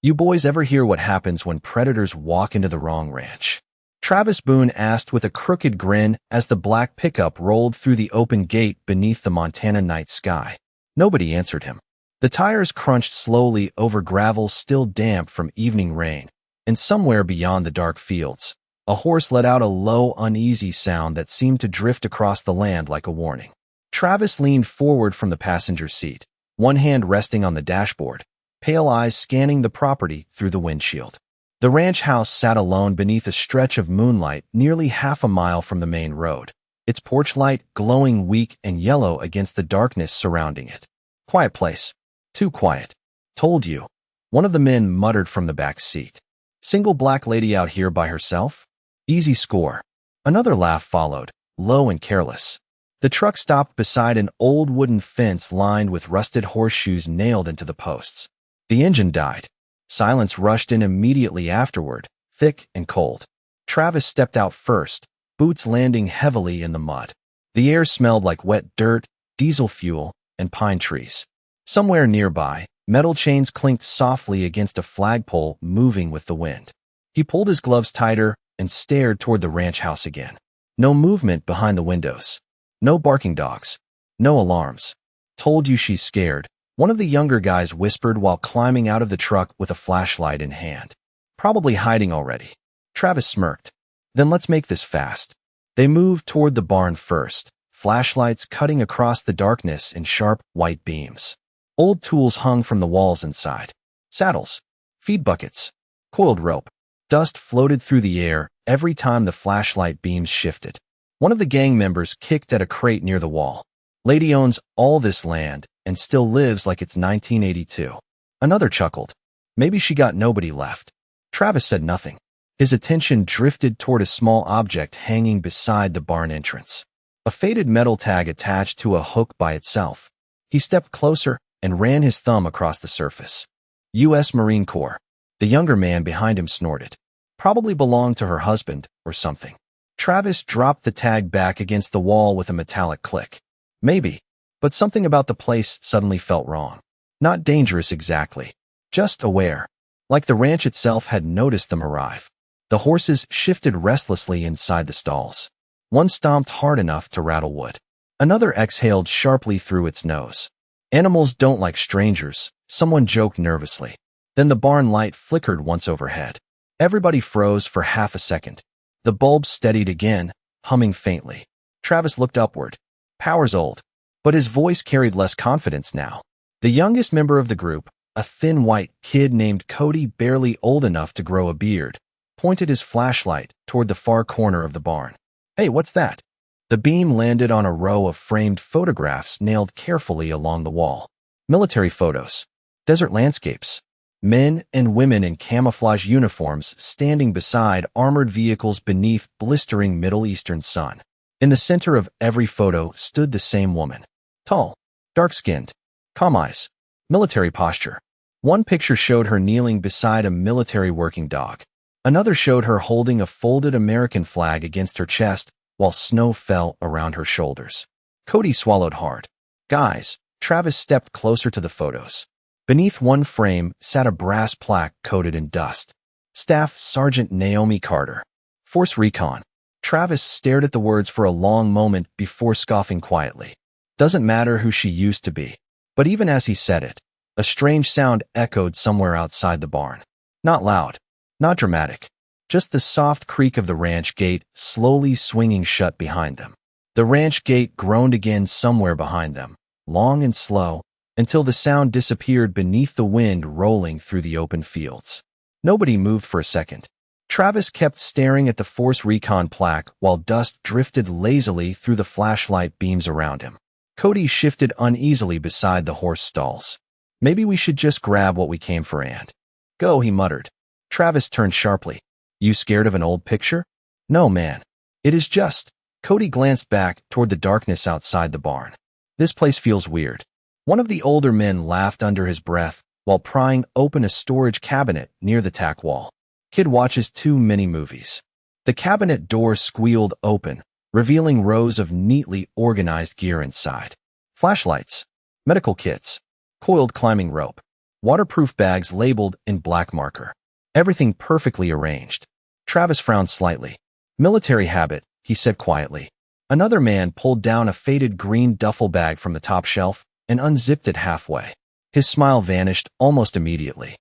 You boys ever hear what happens when predators walk into the wrong ranch? Travis Boone asked with a crooked grin as the black pickup rolled through the open gate beneath the Montana night sky. Nobody answered him. The tires crunched slowly over gravel still damp from evening rain, and somewhere beyond the dark fields, a horse let out a low, uneasy sound that seemed to drift across the land like a warning. Travis leaned forward from the passenger seat, one hand resting on the dashboard, pale eyes scanning the property through the windshield. The ranch house sat alone beneath a stretch of moonlight nearly half a mile from the main road, its porch light glowing weak and yellow against the darkness surrounding it. Quiet place. Too quiet. Told you. One of the men muttered from the back seat. Single black lady out here by herself? Easy score. Another laugh followed, low and careless. The truck stopped beside an old wooden fence lined with rusted horseshoes nailed into the posts. The engine died. Silence rushed in immediately afterward, thick and cold. Travis stepped out first, boots landing heavily in the mud. The air smelled like wet dirt, diesel fuel, and pine trees. Somewhere nearby, metal chains clinked softly against a flagpole moving with the wind. He pulled his gloves tighter and stared toward the ranch house again. No movement behind the windows. No barking dogs. No alarms. Told you she's scared, one of the younger guys whispered while climbing out of the truck with a flashlight in hand. Probably hiding already. Travis smirked. Then let's make this fast. They moved toward the barn first, flashlights cutting across the darkness in sharp, white beams. Old tools hung from the walls inside. Saddles. Feed buckets. Coiled rope. Dust floated through the air every time the flashlight beams shifted. One of the gang members kicked at a crate near the wall. Lady owns all this land and still lives like it's 1982. Another chuckled. Maybe she got nobody left. Travis said nothing. His attention drifted toward a small object hanging beside the barn entrance. A faded metal tag attached to a hook by itself. He stepped closer and ran his thumb across the surface. U.S. Marine Corps. The younger man behind him snorted. Probably belonged to her husband or something. Travis dropped the tag back against the wall with a metallic click. Maybe. But something about the place suddenly felt wrong. Not dangerous exactly. Just aware. Like the ranch itself had noticed them arrive. The horses shifted restlessly inside the stalls. One stomped hard enough to rattle wood. Another exhaled sharply through its nose. Animals don't like strangers, someone joked nervously. Then the barn light flickered once overhead. Everybody froze for half a second. The bulb steadied again, humming faintly. Travis looked upward. Power's old. But his voice carried less confidence now. The youngest member of the group, a thin white kid named Cody, barely old enough to grow a beard, pointed his flashlight toward the far corner of the barn. Hey, what's that? The beam landed on a row of framed photographs nailed carefully along the wall. Military photos. Desert landscapes. Men and women in camouflage uniforms standing beside armored vehicles beneath blistering Middle Eastern sun. In the center of every photo stood the same woman. Tall, dark-skinned, calm eyes, military posture. One picture showed her kneeling beside a military working dog. Another showed her holding a folded American flag against her chest while snow fell around her shoulders. Cody swallowed hard. Guys, Travis stepped closer to the photos. Beneath one frame sat a brass plaque coated in dust. Staff Sergeant Naomi Carter. Force Recon. Travis stared at the words for a long moment before scoffing quietly. Doesn't matter who she used to be. But even as he said it, a strange sound echoed somewhere outside the barn. Not loud, not dramatic, just the soft creak of the ranch gate slowly swinging shut behind them. The ranch gate groaned again somewhere behind them, long and slow, until the sound disappeared beneath the wind rolling through the open fields. Nobody moved for a second. Travis kept staring at the Force Recon plaque while dust drifted lazily through the flashlight beams around him. Cody shifted uneasily beside the horse stalls. Maybe we should just grab what we came for and go, he muttered. Travis turned sharply. You scared of an old picture? No, man. It is just. Cody glanced back toward the darkness outside the barn. This place feels weird. One of the older men laughed under his breath while prying open a storage cabinet near the tack wall. Kid watches too many movies. The cabinet door squealed open, revealing rows of neatly organized gear inside. Flashlights, medical kits, coiled climbing rope. Waterproof bags labeled in black marker. Everything perfectly arranged. Travis frowned slightly. Military habit, he said quietly. Another man pulled down a faded green duffel bag from the top shelf and unzipped it halfway. His smile vanished almost immediately.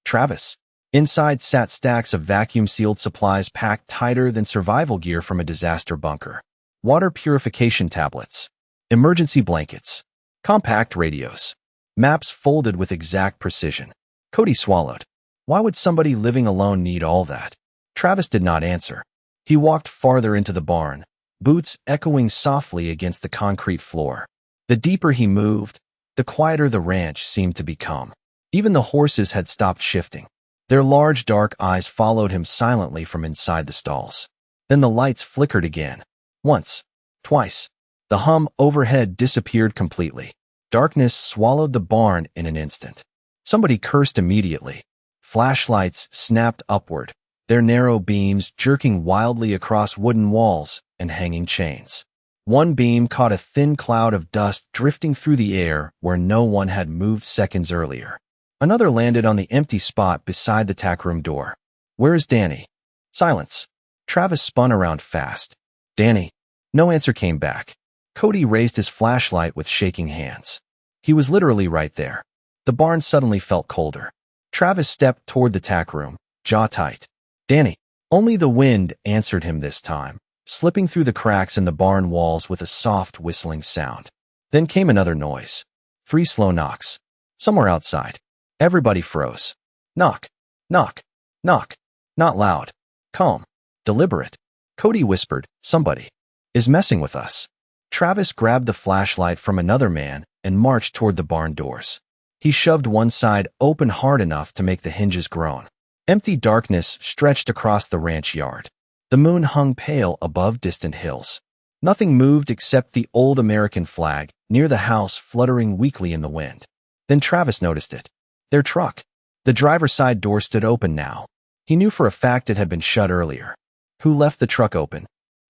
Travis. Inside sat stacks of vacuum-sealed supplies packed tighter than survival gear from a disaster bunker. Water purification tablets. Emergency blankets. Compact radios. Maps folded with exact precision. Cody swallowed. Why would somebody living alone need all that? Travis did not answer. He walked farther into the barn, boots echoing softly against the concrete floor. The deeper he moved, the quieter the ranch seemed to become. Even the horses had stopped shifting. Their large dark eyes followed him silently from inside the stalls. Then the lights flickered again. Once. Twice. The hum overhead disappeared completely. Darkness swallowed the barn in an instant. Somebody cursed immediately. Flashlights snapped upward, their narrow beams jerking wildly across wooden walls and hanging chains. One beam caught a thin cloud of dust drifting through the air where no one had moved seconds earlier. Another landed on the empty spot beside the tackroom door. Where is Danny? Silence. Travis spun around fast. Danny. No answer came back. Cody raised his flashlight with shaking hands. He was literally right there. The barn suddenly felt colder. Travis stepped toward the tackroom, jaw tight. Danny. Only the wind answered him this time, slipping through the cracks in the barn walls with a soft whistling sound. Then came another noise. 3 slow knocks. Somewhere outside. Everybody froze. Knock. Knock. Knock. Not loud. Calm. Deliberate. Cody whispered, somebody is messing with us. Travis grabbed the flashlight from another man and marched toward the barn doors. He shoved one side open hard enough to make the hinges groan. Empty darkness stretched across the ranch yard. The moon hung pale above distant hills. Nothing moved except the old American flag near the house fluttering weakly in the wind. Then Travis noticed it. Their truck. The driver's side door stood open now. He knew for a fact it had been shut earlier. Who left the truck open?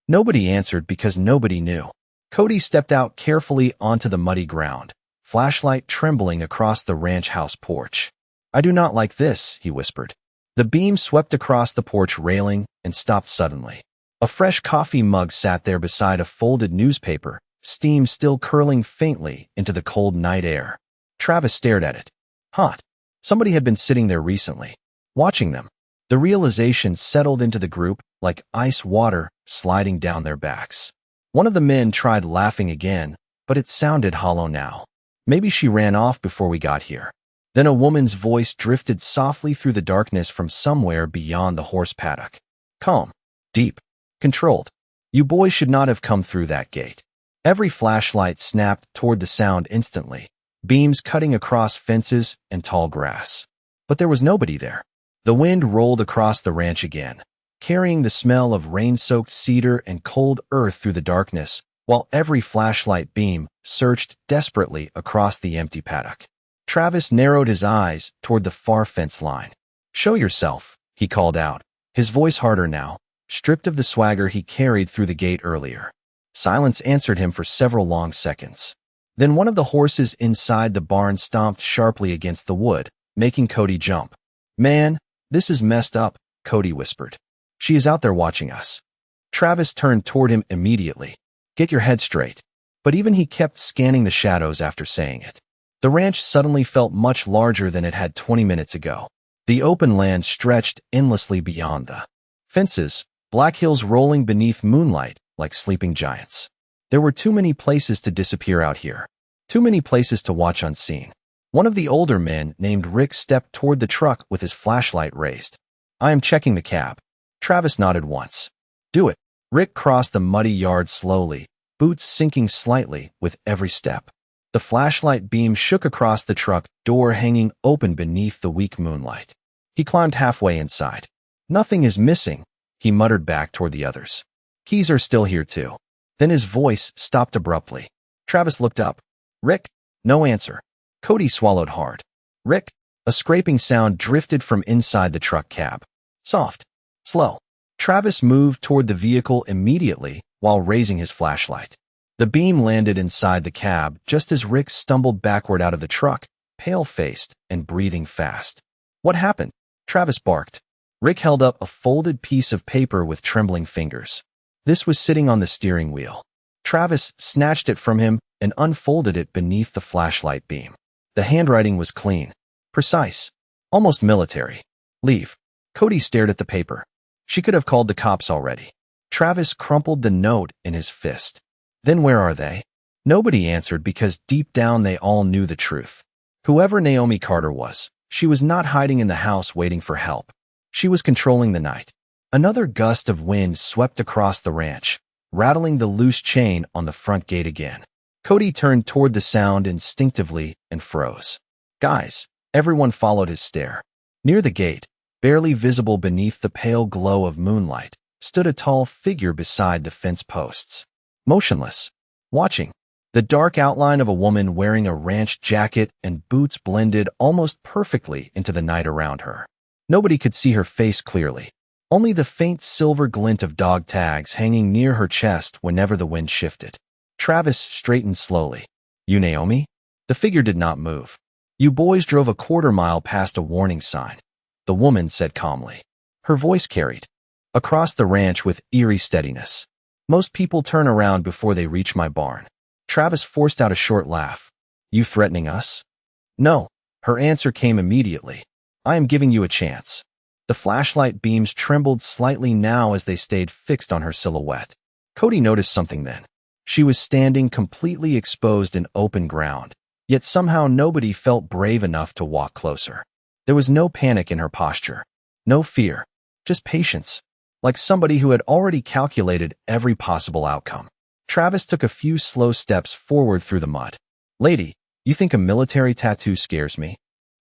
Nobody answered because nobody knew. Cody stepped out carefully onto the muddy ground, flashlight trembling across the ranch house porch. I do not like this, he whispered. The beam swept across the porch railing and stopped suddenly. A fresh coffee mug sat there beside a folded newspaper, steam still curling faintly into the cold night air. Travis stared at it. Hot. Somebody had been sitting there recently, watching them. The realization settled into the group like ice water sliding down their backs. One of the men tried laughing again, but it sounded hollow now. Maybe she ran off before we got here. Then a woman's voice drifted softly through the darkness from somewhere beyond the horse paddock. Calm. Deep. Controlled. You boys should not have come through that gate. Every flashlight snapped toward the sound instantly, beams cutting across fences and tall grass. But there was nobody there. The wind rolled across the ranch again, carrying the smell of rain-soaked cedar and cold earth through the darkness, while every flashlight beam searched desperately across the empty paddock. Travis narrowed his eyes toward the far fence line. Show yourself, he called out, his voice harder now, stripped of the swagger he carried through the gate earlier. Silence answered him for several long seconds. Then one of the horses inside the barn stomped sharply against the wood, making Cody jump. Man, this is messed up, Cody whispered. She is out there watching us. Travis turned toward him immediately. Get your head straight. But even he kept scanning the shadows after saying it. The ranch suddenly felt much larger than it had 20 minutes ago. The open land stretched endlessly beyond the fences, black hills rolling beneath moonlight like sleeping giants. There were too many places to disappear out here. Too many places to watch unseen. One of the older men, named Rick, stepped toward the truck with his flashlight raised. I am checking the cab. Travis nodded once. Do it. Rick crossed the muddy yard slowly, boots sinking slightly with every step. The flashlight beam shook across the truck door hanging open beneath the weak moonlight. He climbed halfway inside. Nothing is missing, he muttered back toward the others. Keys are still here too. Then his voice stopped abruptly. Travis looked up. Rick? No answer. Cody swallowed hard. Rick? A scraping sound drifted from inside the truck cab. Soft. Slow. Travis moved toward the vehicle immediately while raising his flashlight. The beam landed inside the cab just as Rick stumbled backward out of the truck, pale-faced and breathing fast. "What happened?" Travis barked. Rick held up a folded piece of paper with trembling fingers. This was sitting on the steering wheel. Travis snatched it from him and unfolded it beneath the flashlight beam. The handwriting was clean, precise, almost military. "Leave." Cody stared at the paper. She could have called the cops already. Travis crumpled the note in his fist. "Then where are they?" Nobody answered because deep down they all knew the truth. Whoever Naomi Carter was, she was not hiding in the house waiting for help. She was controlling the night. Another gust of wind swept across the ranch, rattling the loose chain on the front gate again. Cody turned toward the sound instinctively and froze. "Guys," everyone followed his stare. Near the gate, barely visible beneath the pale glow of moonlight, stood a tall figure beside the fence posts. Motionless, watching. The dark outline of a woman wearing a ranch jacket and boots blended almost perfectly into the night around her. Nobody could see her face clearly, only the faint silver glint of dog tags hanging near her chest whenever the wind shifted. Travis straightened slowly. "You Naomi?" The figure did not move. "You boys drove a quarter-mile past a warning sign," the woman said calmly. Her voice carried across the ranch with eerie steadiness. "Most people turn around before they reach my barn." Travis forced out a short laugh. "You threatening us?" "No." Her answer came immediately. "I am giving you a chance." The flashlight beams trembled slightly now as they stayed fixed on her silhouette. Cody noticed something then. She was standing completely exposed in open ground, yet somehow nobody felt brave enough to walk closer. There was no panic in her posture, no fear, just patience, like somebody who had already calculated every possible outcome. Travis took a few slow steps forward through the mud. "Lady, you think a military tattoo scares me?"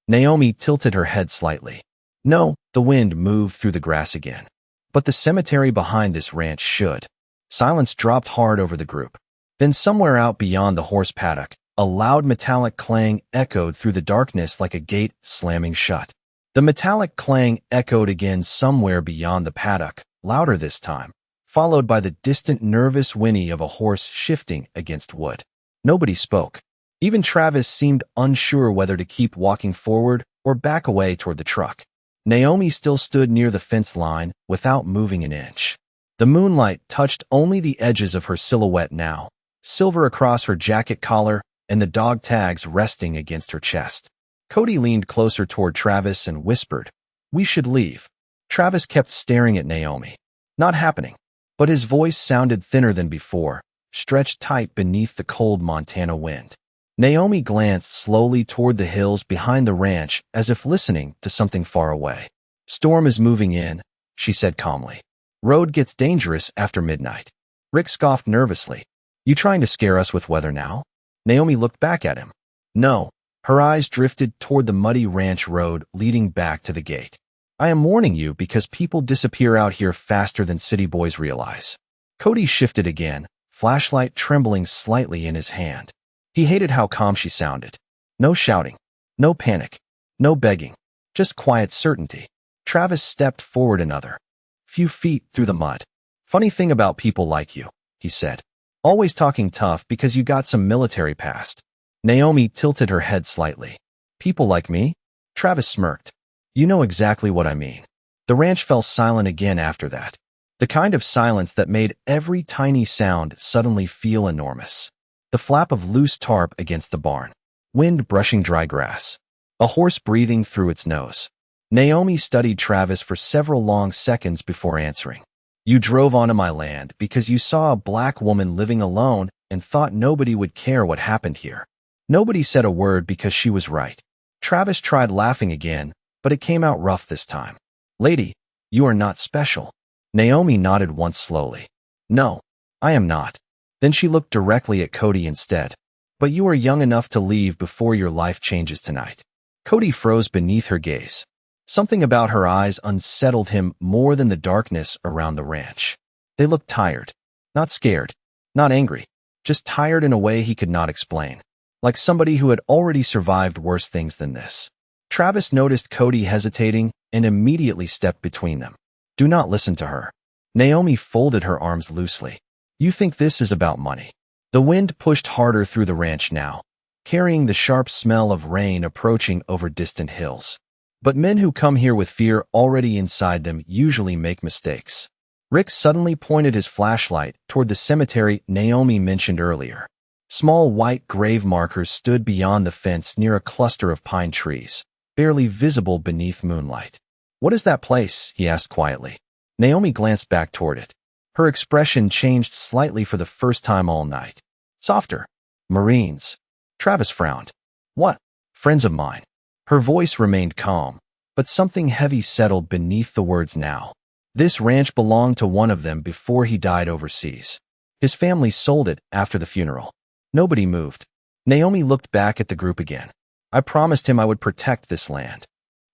Naomi tilted her head slightly. "No." The wind moved through the grass again. "But the cemetery behind this ranch should." Silence dropped hard over the group. Then somewhere out beyond the horse paddock, a loud metallic clang echoed through the darkness like a gate slamming shut. The metallic clang echoed again somewhere beyond the paddock, louder this time, followed by the distant nervous whinny of a horse shifting against wood. Nobody spoke. Even Travis seemed unsure whether to keep walking forward or back away toward the truck. Naomi still stood near the fence line without moving an inch. The moonlight touched only the edges of her silhouette now, silver across her jacket collar and the dog tags resting against her chest. Cody leaned closer toward Travis and whispered, "We should leave." Travis kept staring at Naomi. Not happening. But his voice sounded thinner than before, stretched tight beneath the cold Montana wind. Naomi glanced slowly toward the hills behind the ranch as if listening to something far away. "Storm is moving in," she said calmly. "Road gets dangerous after midnight." Rick scoffed nervously. "You trying to scare us with weather now?" Naomi looked back at him. "No." Her eyes drifted toward the muddy ranch road leading back to the gate. "I am warning you because people disappear out here faster than city boys realize." Cody shifted again, flashlight trembling slightly in his hand. He hated how calm she sounded. No shouting, no panic, no begging, just quiet certainty. Travis stepped forward another few feet through the mud. "Funny thing about people like you," he said. "Always talking tough because you got some military past." Naomi tilted her head slightly. "People like me?" Travis smirked. "You know exactly what I mean." The ranch fell silent again after that. The kind of silence that made every tiny sound suddenly feel enormous. The flap of loose tarp against the barn, wind brushing dry grass, a horse breathing through its nose. Naomi studied Travis for several long seconds before answering. "You drove onto my land because you saw a black woman living alone and thought nobody would care what happened here." Nobody said a word because she was right. Travis tried laughing again, but it came out rough this time. "Lady, you are not special." Naomi nodded once slowly. "No, I am not." Then she looked directly at Cody instead. "But you are young enough to leave before your life changes tonight." Cody froze beneath her gaze. Something about her eyes unsettled him more than the darkness around the ranch. They looked tired. Not scared. Not angry. Just tired in a way he could not explain. Like somebody who had already survived worse things than this. Travis noticed Cody hesitating and immediately stepped between them. "Do not listen to her." Naomi folded her arms loosely. "You think this is about money." The wind pushed harder through the ranch now, carrying the sharp smell of rain approaching over distant hills. But men who come here with fear already inside them usually make mistakes. Rick suddenly pointed his flashlight toward the cemetery Naomi mentioned earlier. Small white grave markers stood beyond the fence near a cluster of pine trees, barely visible beneath moonlight. "What is that place?" he asked quietly. Naomi glanced back toward it. Her expression changed slightly for the first time all night. "Softer. Marines." Travis frowned. "What?" "Friends of mine." Her voice remained calm, but something heavy settled beneath the words now. This ranch belonged to one of them before he died overseas. His family sold it after the funeral. Nobody moved. Naomi looked back at the group again. "I promised him I would protect this land."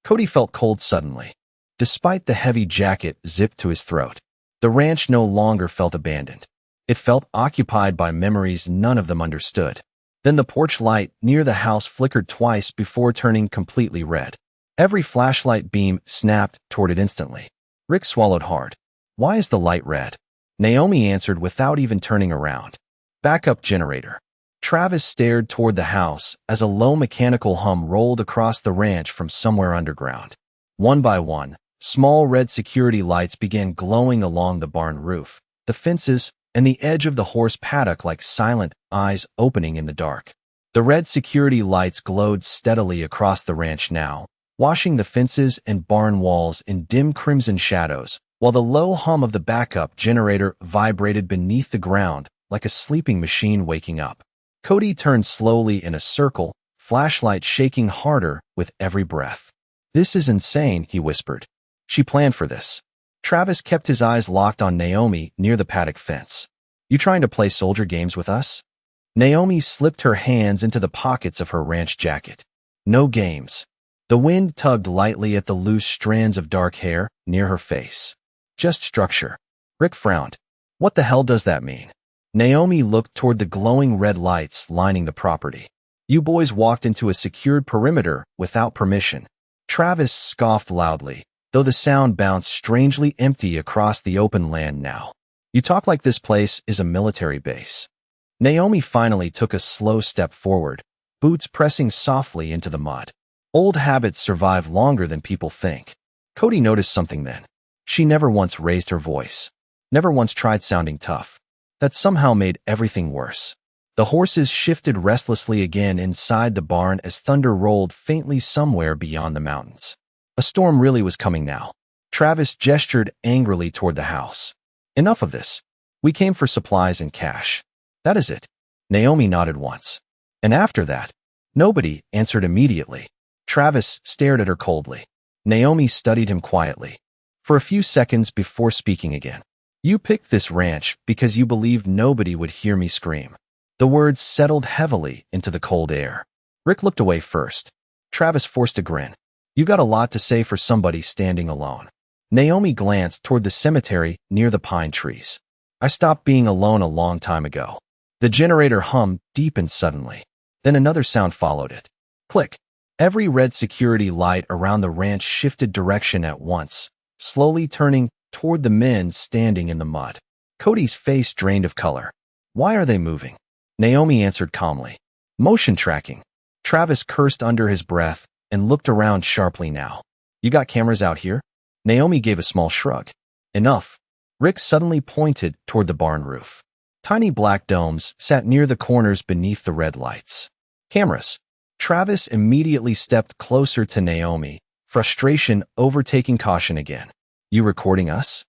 Cody felt cold suddenly. Despite the heavy jacket zipped to his throat, the ranch no longer felt abandoned. It felt occupied by memories none of them understood. Then the porch light near the house flickered twice before turning completely red. Every flashlight beam snapped toward it instantly. Rick swallowed hard. "Why is the light red?" Naomi answered without even turning around. "Backup generator." Travis stared toward the house as a low mechanical hum rolled across the ranch from somewhere underground. One by one, small red security lights began glowing along the barn roof, the fences, and the edge of the horse paddock like silent eyes opening in the dark. The red security lights glowed steadily across the ranch now, washing the fences and barn walls in dim crimson shadows, while the low hum of the backup generator vibrated beneath the ground like a sleeping machine waking up. Cody turned slowly in a circle, flashlight shaking harder with every breath. "This is insane," he whispered. "She planned for this." Travis kept his eyes locked on Naomi near the paddock fence. "You trying to play soldier games with us?" Naomi slipped her hands into the pockets of her ranch jacket. "No games." The wind tugged lightly at the loose strands of dark hair near her face. "Just structure." Rick frowned. "What the hell does that mean?" Naomi looked toward the glowing red lights lining the property. "You boys walked into a secured perimeter without permission." Travis scoffed loudly, though the sound bounced strangely empty across the open land now. "You talk like this place is a military base." Naomi finally took a slow step forward, boots pressing softly into the mud. Old habits survive longer than people think. Cody noticed something then. She never once raised her voice. Never once tried sounding tough. That somehow made everything worse. The horses shifted restlessly again inside the barn as thunder rolled faintly somewhere beyond the mountains. A storm really was coming now. Travis gestured angrily toward the house. "Enough of this. We came for supplies and cash." "That is it." Naomi nodded once. "And after that?" Nobody answered immediately. Travis stared at her coldly. Naomi studied him quietly, for a few seconds before speaking again. "You picked this ranch because you believed nobody would hear me scream." The words settled heavily into the cold air. Rick looked away first. Travis forced a grin. "You got a lot to say for somebody standing alone." Naomi glanced toward the cemetery near the pine trees. "I stopped being alone a long time ago." The generator hummed deepened suddenly. Then another sound followed it. Click. Every red security light around the ranch shifted direction at once, slowly turning toward the men standing in the mud. Cody's face drained of color. "Why are they moving?" Naomi answered calmly. "Motion tracking." Travis cursed under his breath and looked around sharply now. "You got cameras out here?" Naomi gave a small shrug. "Enough." Rick suddenly pointed toward the barn roof. Tiny black domes sat near the corners beneath the red lights. "Cameras." Travis immediately stepped closer to Naomi, frustration overtaking caution again. "You recording us?"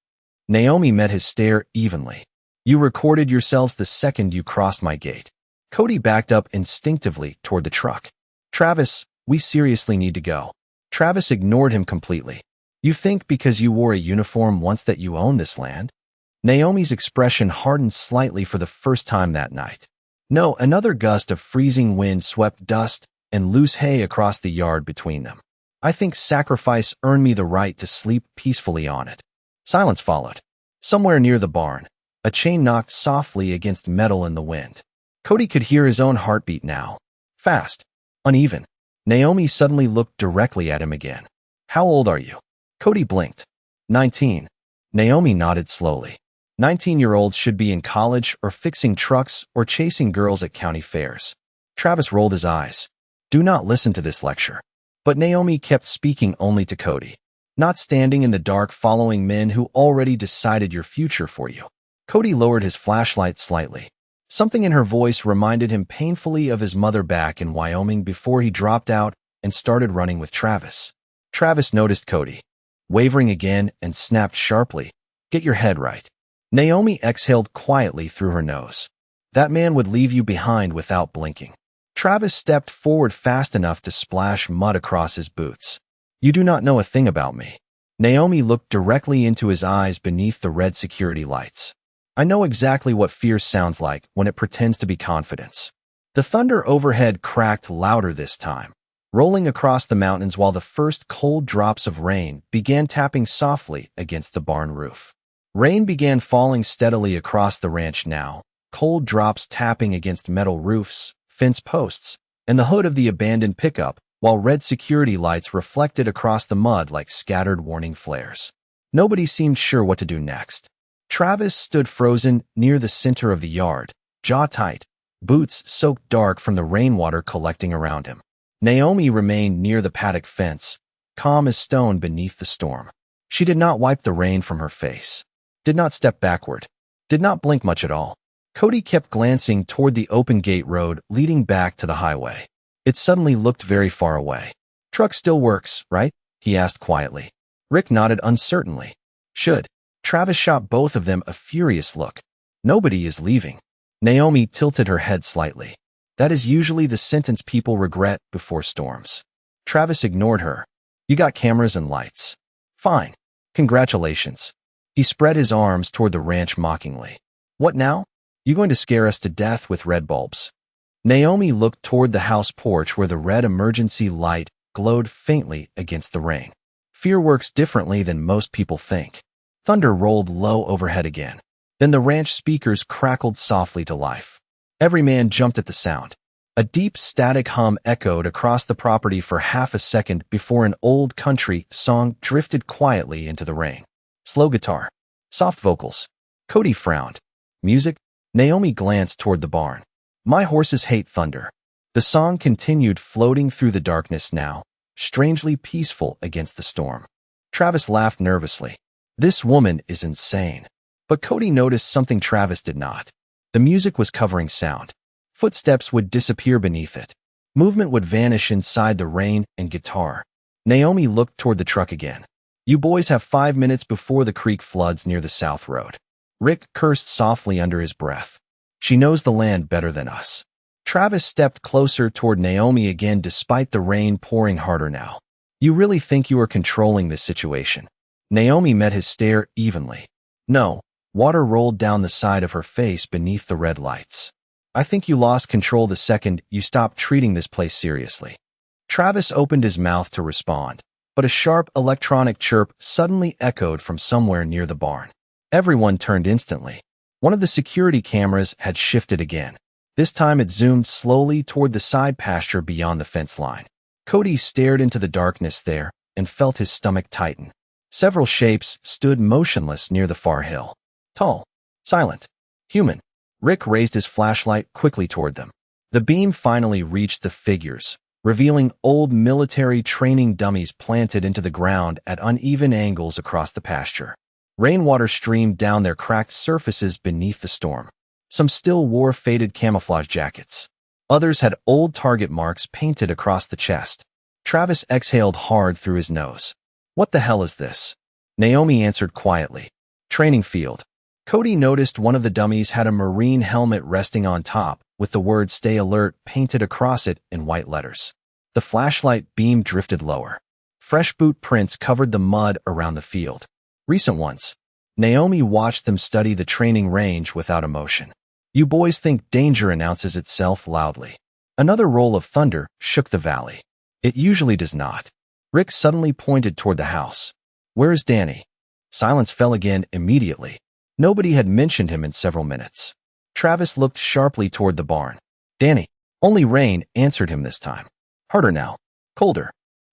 Naomi met his stare evenly. "You recorded yourselves the second you crossed my gate." Cody backed up instinctively toward the truck. "Travis, we seriously need to go." Travis ignored him completely. "You think because you wore a uniform once that you own this land?" Naomi's expression hardened slightly for the first time that night. No, another gust of freezing wind swept dust and loose hay across the yard between them. "I think sacrifice earned me the right to sleep peacefully on it." Silence followed. Somewhere near the barn, a chain knocked softly against metal in the wind. Cody could hear his own heartbeat now. Fast. Uneven. Naomi suddenly looked directly at him again. "How old are you?" Cody blinked. 19. Naomi nodded slowly. 19-year-olds should be in college or fixing trucks or chasing girls at county fairs. Travis rolled his eyes. Do not listen to this lecture. But Naomi kept speaking only to Cody. Not standing in the dark following men who already decided your future for you. Cody lowered his flashlight slightly. Something in her voice reminded him painfully of his mother back in Wyoming before he dropped out and started running with Travis. Travis noticed Cody, wavering again, and snapped sharply, "Get your head right." Naomi exhaled quietly through her nose. That man would leave you behind without blinking. Travis stepped forward fast enough to splash mud across his boots. "You do not know a thing about me." Naomi looked directly into his eyes beneath the red security lights. "I know exactly what fear sounds like when it pretends to be confidence." The thunder overhead cracked louder this time, rolling across the mountains while the first cold drops of rain began tapping softly against the barn roof. Rain began falling steadily across the ranch now, cold drops tapping against metal roofs, fence posts, and the hood of the abandoned pickup, while red security lights reflected across the mud like scattered warning flares. Nobody seemed sure what to do next. Travis stood frozen near the center of the yard, jaw tight, boots soaked dark from the rainwater collecting around him. Naomi remained near the paddock fence, calm as stone beneath the storm. She did not wipe the rain from her face, did not step backward, did not blink much at all. Cody kept glancing toward the open gate road leading back to the highway. It suddenly looked very far away. "Truck still works, right?" he asked quietly. Rick nodded uncertainly. "Should." Travis shot both of them a furious look. "Nobody is leaving." Naomi tilted her head slightly. "That is usually the sentence people regret before storms." Travis ignored her. "You got cameras and lights. Fine. Congratulations." He spread his arms toward the ranch mockingly. "What now? You going to scare us to death with red bulbs?" Naomi looked toward the house porch where the red emergency light glowed faintly against the rain. "Fear works differently than most people think." Thunder rolled low overhead again. Then the ranch speakers crackled softly to life. Every man jumped at the sound. A deep static hum echoed across the property for half a second before an old country song drifted quietly into the rain. Slow guitar. Soft vocals. Cody frowned. "Music?" Naomi glanced toward the barn. "My horses hate thunder." The song continued floating through the darkness now, strangely peaceful against the storm. Travis laughed nervously. This woman is insane. But Cody noticed something Travis did not. The music was covering sound. Footsteps would disappear beneath it. Movement would vanish inside the rain and guitar. Naomi looked toward the truck again. "You boys have 5 minutes before the creek floods near the south road." Rick cursed softly under his breath. "She knows the land better than us." Travis stepped closer toward Naomi again despite the rain pouring harder now. "You really think you are controlling this situation?" Naomi met his stare evenly. "No." Water rolled down the side of her face beneath the red lights. "I think you lost control the second you stopped treating this place seriously." Travis opened his mouth to respond, but a sharp electronic chirp suddenly echoed from somewhere near the barn. Everyone turned instantly. One of the security cameras had shifted again. This time it zoomed slowly toward the side pasture beyond the fence line. Cody stared into the darkness there and felt his stomach tighten. Several shapes stood motionless near the far hill. Tall, silent, human. Rick raised his flashlight quickly toward them. The beam finally reached the figures, revealing old military training dummies planted into the ground at uneven angles across the pasture. Rainwater streamed down their cracked surfaces beneath the storm. Some still wore faded camouflage jackets. Others had old target marks painted across the chest. Travis exhaled hard through his nose. "What the hell is this?" Naomi answered quietly. "Training field." Cody noticed one of the dummies had a marine helmet resting on top, with the word "Stay Alert" painted across it in white letters. The flashlight beam drifted lower. Fresh boot prints covered the mud around the field. Recent ones. Naomi watched them study the training range without emotion. "You boys think danger announces itself loudly." Another roll of thunder shook the valley. "It usually does not." Rick suddenly pointed toward the house. "Where is Danny?" Silence fell again immediately. Nobody had mentioned him in several minutes. Travis looked sharply toward the barn. "Danny." Only rain answered him this time. Harder now. Colder.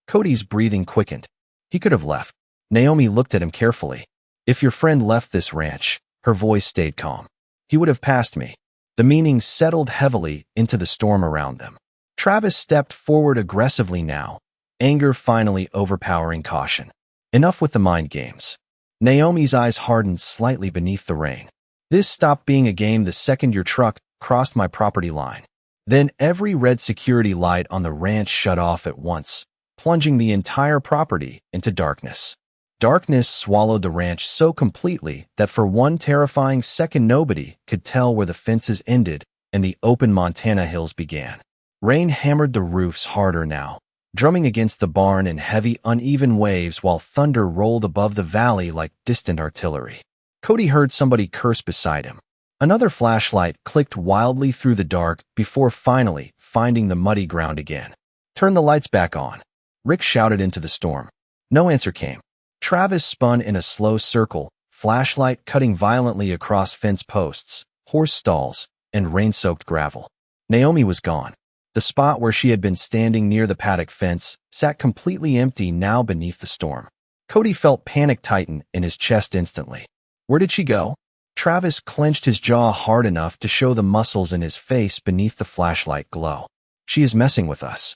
Cody's breathing quickened. He could have left. Naomi looked at him carefully. "If your friend left this ranch," her voice stayed calm, "he would have passed me." The meaning settled heavily into the storm around them. Travis stepped forward aggressively now, anger finally overpowering caution. Enough with the mind games. Naomi's eyes hardened slightly beneath the rain. This stopped being a game the second your truck crossed my property line. Then every red security light on the ranch shut off at once, plunging the entire property into darkness. Darkness swallowed the ranch so completely that for one terrifying second nobody could tell where the fences ended and the open Montana hills began. Rain hammered the roofs harder now, drumming against the barn in heavy, uneven waves while thunder rolled above the valley like distant artillery. Cody heard somebody curse beside him. Another flashlight clicked wildly through the dark before finally finding the muddy ground again. "Turn the lights back on," Rick shouted into the storm. No answer came. Travis spun in a slow circle, flashlight cutting violently across fence posts, horse stalls, and rain-soaked gravel. Naomi was gone. The spot where she had been standing near the paddock fence sat completely empty now beneath the storm. Cody felt panic tighten in his chest instantly. Where did she go? Travis clenched his jaw hard enough to show the muscles in his face beneath the flashlight glow. "She is messing with us."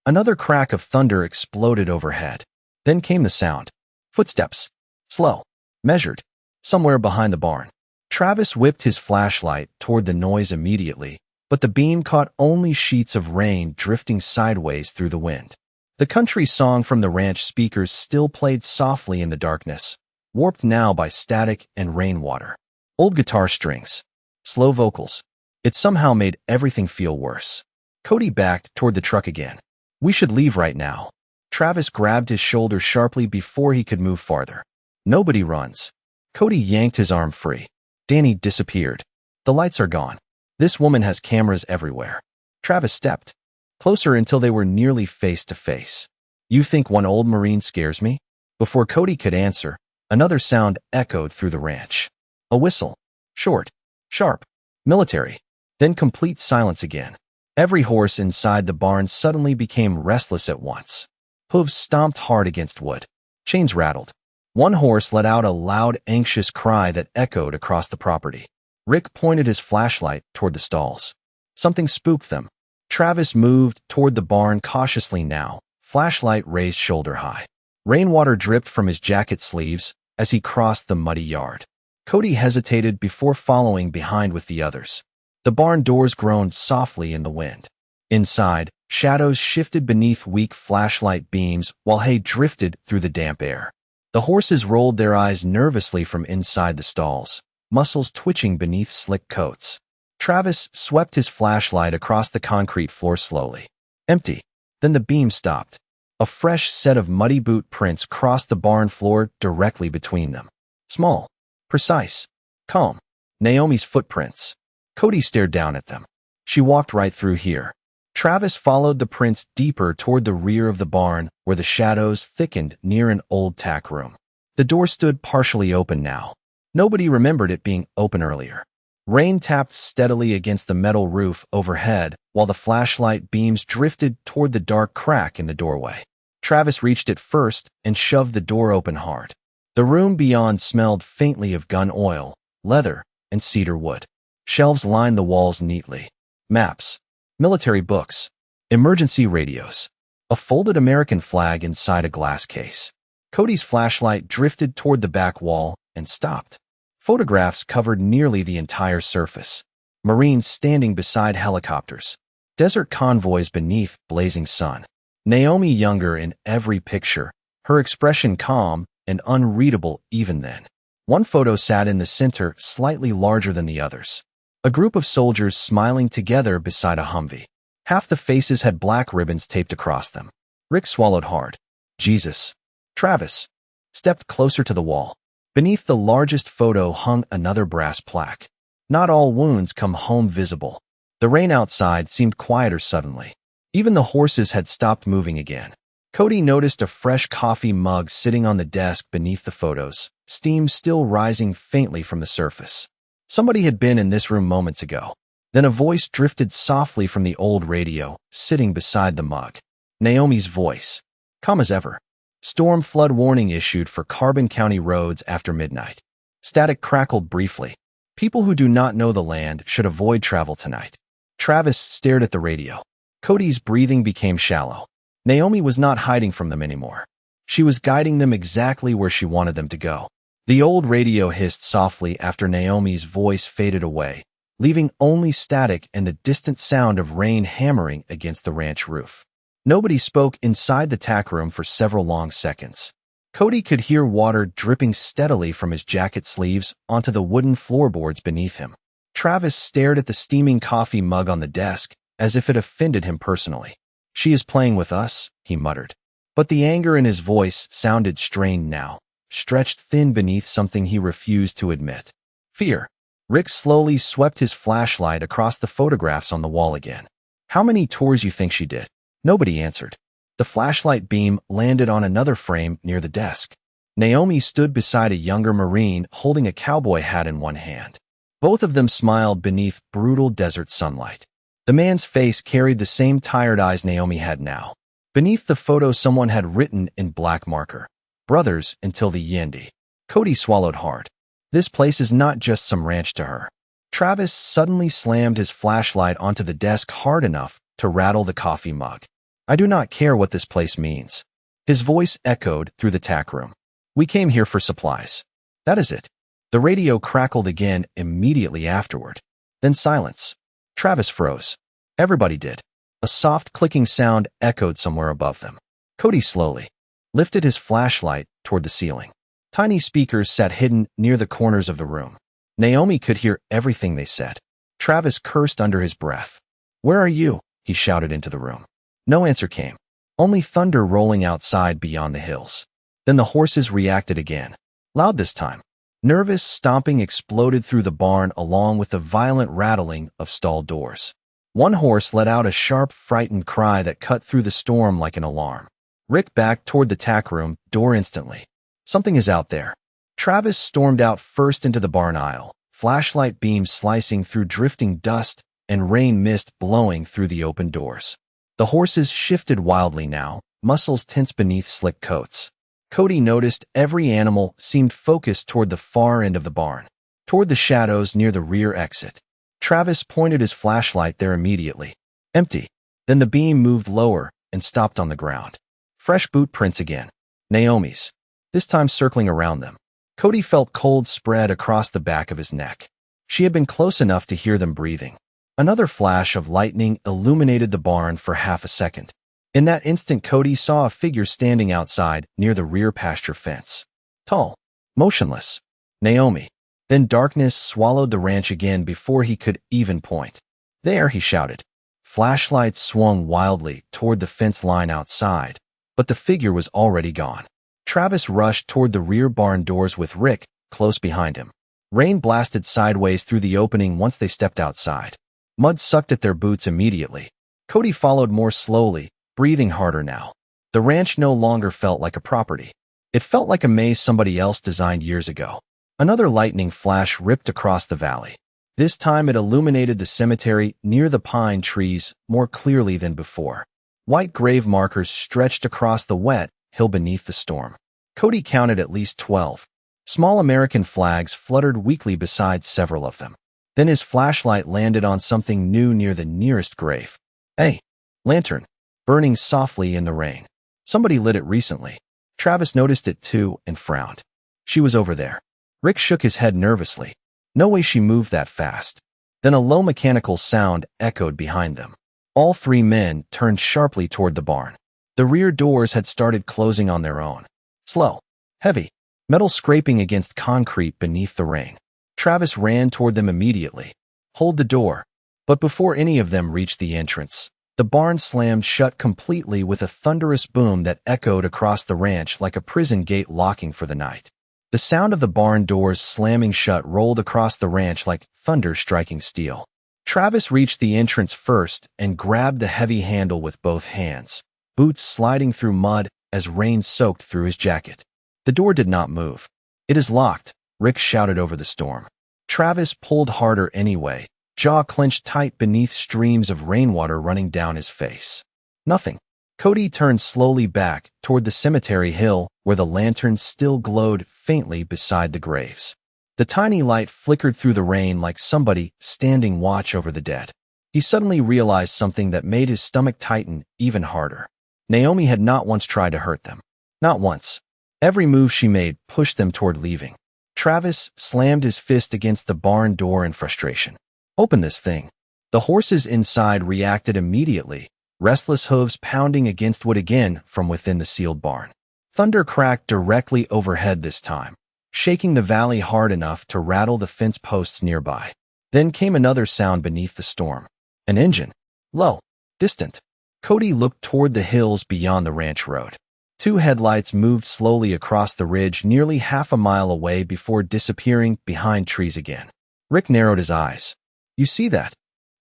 Another crack of thunder exploded overhead. Then came the sound. Footsteps. Slow. Measured. Somewhere behind the barn. Travis whipped his flashlight toward the noise immediately, but the beam caught only sheets of rain drifting sideways through the wind. The country song from the ranch speakers still played softly in the darkness, warped now by static and rainwater. Old guitar strings. Slow vocals. It somehow made everything feel worse. Cody backed toward the truck again. "We should leave right now." Travis grabbed his shoulder sharply before he could move farther. "Nobody runs." Cody yanked his arm free. Danny disappeared. "The lights are gone. This woman has cameras everywhere." Travis stepped closer until they were nearly face to face. "You think one old Marine scares me?" Before Cody could answer, another sound echoed through the ranch. A whistle. Short, sharp, military. Then complete silence again. Every horse inside the barn suddenly became restless at once. Hooves stomped hard against wood. Chains rattled. One horse let out a loud, anxious cry that echoed across the property. Rick pointed his flashlight toward the stalls. Something spooked them. Travis moved toward the barn cautiously now, flashlight raised shoulder high. Rainwater dripped from his jacket sleeves as he crossed the muddy yard. Cody hesitated before following behind with the others. The barn doors groaned softly in the wind. Inside, shadows shifted beneath weak flashlight beams while hay drifted through the damp air. The horses rolled their eyes nervously from inside the stalls, muscles twitching beneath slick coats. Travis swept his flashlight across the concrete floor slowly. Empty. Then the beam stopped. A fresh set of muddy boot prints crossed the barn floor directly between them. Small. Precise. Calm. Naomi's footprints. Cody stared down at them. She walked right through here. Travis followed the prints deeper toward the rear of the barn where the shadows thickened near an old tack room. The door stood partially open now. Nobody remembered it being open earlier. Rain tapped steadily against the metal roof overhead while the flashlight beams drifted toward the dark crack in the doorway. Travis reached it first and shoved the door open hard. The room beyond smelled faintly of gun oil, leather, and cedar wood. Shelves lined the walls neatly. Maps, military books, emergency radios, a folded American flag inside a glass case. Cody's flashlight drifted toward the back wall and stopped. Photographs covered nearly the entire surface. Marines standing beside helicopters. Desert convoys beneath blazing sun. Naomi younger in every picture, her expression calm and unreadable even then. One photo sat in the center, slightly larger than the others. A group of soldiers smiling together beside a Humvee. Half the faces had black ribbons taped across them. Rick swallowed hard. Jesus. Travis stepped closer to the wall. Beneath the largest photo hung another brass plaque. Not all wounds come home visible. The rain outside seemed quieter suddenly. Even the horses had stopped moving again. Cody noticed a fresh coffee mug sitting on the desk beneath the photos, steam still rising faintly from the surface. Somebody had been in this room moments ago. Then a voice drifted softly from the old radio, sitting beside the mug. Naomi's voice. Calm as ever. Storm flood warning issued for Carbon County roads after midnight. Static crackled briefly. People who do not know the land should avoid travel tonight. Travis stared at the radio. Cody's breathing became shallow. Naomi was not hiding from them anymore. She was guiding them exactly where she wanted them to go. The old radio hissed softly after Naomi's voice faded away, leaving only static and the distant sound of rain hammering against the ranch roof. Nobody spoke inside the tack room for several long seconds. Cody could hear water dripping steadily from his jacket sleeves onto the wooden floorboards beneath him. Travis stared at the steaming coffee mug on the desk as if it offended him personally. "She is playing with us," he muttered. But the anger in his voice sounded strained now, stretched thin beneath something he refused to admit. Fear. Rick slowly swept his flashlight across the photographs on the wall again. "How many tours you think she did?" Nobody answered. The flashlight beam landed on another frame near the desk. Naomi stood beside a younger Marine holding a cowboy hat in one hand. Both of them smiled beneath brutal desert sunlight. The man's face carried the same tired eyes Naomi had now. Beneath the photo someone had written in black marker, "Brothers until the Yendi." Cody swallowed hard. This place is not just some ranch to her. Travis suddenly slammed his flashlight onto the desk hard enough to rattle the coffee mug. "I do not care what this place means." His voice echoed through the tack room. "We came here for supplies. That is it." The radio crackled again immediately afterward. Then silence. Travis froze. Everybody did. A soft clicking sound echoed somewhere above them. Cody slowly lifted his flashlight toward the ceiling. Tiny speakers sat hidden near the corners of the room. Naomi could hear everything they said. Travis cursed under his breath. "Where are you?" he shouted into the room. No answer came. Only thunder rolling outside beyond the hills. Then the horses reacted again. Loud this time. Nervous stomping exploded through the barn along with the violent rattling of stall doors. One horse let out a sharp, frightened cry that cut through the storm like an alarm. Rick backed toward the tack room door instantly. "Something is out there." Travis stormed out first into the barn aisle, flashlight beams slicing through drifting dust and rain mist blowing through the open doors. The horses shifted wildly now, muscles tense beneath slick coats. Cody noticed every animal seemed focused toward the far end of the barn, toward the shadows near the rear exit. Travis pointed his flashlight there immediately. Empty. Then the beam moved lower and stopped on the ground. Fresh boot prints again. Naomi's. This time circling around them. Cody felt cold spread across the back of his neck. She had been close enough to hear them breathing. Another flash of lightning illuminated the barn for half a second. In that instant, Cody saw a figure standing outside near the rear pasture fence. Tall. Motionless. Naomi. Then darkness swallowed the ranch again before he could even point. "There," he shouted. Flashlights swung wildly toward the fence line outside, but the figure was already gone. Travis rushed toward the rear barn doors with Rick close behind him. Rain blasted sideways through the opening once they stepped outside. Mud sucked at their boots immediately. Cody followed more slowly, breathing harder now. The ranch no longer felt like a property. It felt like a maze somebody else designed years ago. Another lightning flash ripped across the valley. This time it illuminated the cemetery near the pine trees more clearly than before. White grave markers stretched across the wet hill beneath the storm. Cody counted at least 12. Small American flags fluttered weakly beside several of them. Then his flashlight landed on something new near the nearest grave. A lantern, burning softly in the rain. Somebody lit it recently. Travis noticed it too and frowned. She was over there. Rick shook his head nervously. No way she moved that fast. Then a low mechanical sound echoed behind them. All three men turned sharply toward the barn. The rear doors had started closing on their own. Slow, heavy, metal scraping against concrete beneath the rain. Travis ran toward them immediately. "Hold the door." But before any of them reached the entrance, the barn slammed shut completely with a thunderous boom that echoed across the ranch like a prison gate locking for the night. The sound of the barn doors slamming shut rolled across the ranch like thunder striking steel. Travis reached the entrance first and grabbed the heavy handle with both hands, boots sliding through mud as rain soaked through his jacket. The door did not move. "It is locked," Rick shouted over the storm. Travis pulled harder anyway, jaw clenched tight beneath streams of rainwater running down his face. Nothing. Cody turned slowly back toward the cemetery hill where the lanterns still glowed faintly beside the graves. The tiny light flickered through the rain like somebody standing watch over the dead. He suddenly realized something that made his stomach tighten even harder. Naomi had not once tried to hurt them. Not once. Every move she made pushed them toward leaving. Travis slammed his fist against the barn door in frustration. Open this thing. The horses inside reacted immediately, restless hooves pounding against wood again from within the sealed barn. Thunder cracked directly overhead this time, shaking the valley hard enough to rattle the fence posts nearby. Then came another sound beneath the storm. An engine. Low. Distant. Cody looked toward the hills beyond the ranch road. Two headlights moved slowly across the ridge nearly half a mile away before disappearing behind trees again. Rick narrowed his eyes. You see that?